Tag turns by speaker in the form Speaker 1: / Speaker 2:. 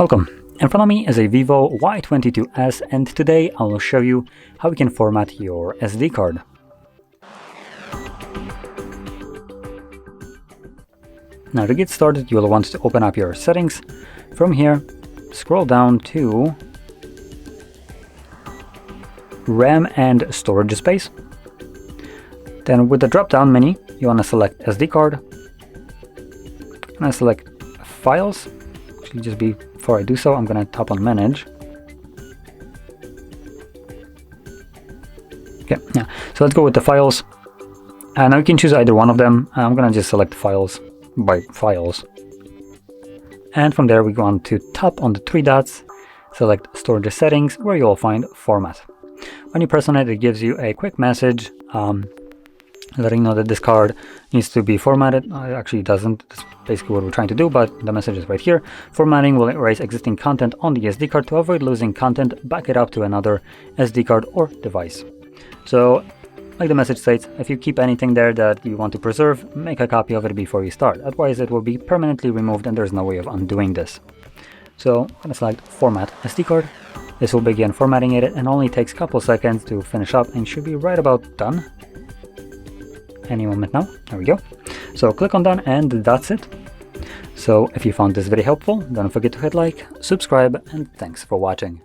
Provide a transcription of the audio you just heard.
Speaker 1: Welcome. In front of me is a VIVO Y22s, and today I will show you how you can format your SD card. Now to get started, you'll want to open up your settings. From here, scroll down to RAM and storage space. Then with the drop-down menu, you want to select SD card. And I select Files. Actually, just before I do so, I'm going to tap on Manage. Okay, yeah. So let's go with the files. Now you can choose either one of them. I'm going to just select Files by Files. And from there, we go on to tap on the three dots, select Storage Settings, where you'll find Format. When you press on it, it gives you a quick message letting you know that this card needs to be formatted. It actually doesn't. That's basically what we're trying to do, but the message is right here. Formatting will erase existing content on the SD card. To avoid losing content, back it up to another SD card or device. So, like the message states, if you keep anything there that you want to preserve, make a copy of it before you start. Otherwise, it will be permanently removed and there's no way of undoing this. So, I'm going to select Format SD card. This will begin formatting it and only takes a couple seconds to finish up and should be right about done. Any moment now. There we go. So click on done and that's it. So if you found this video helpful, don't forget to hit like, subscribe, and thanks for watching.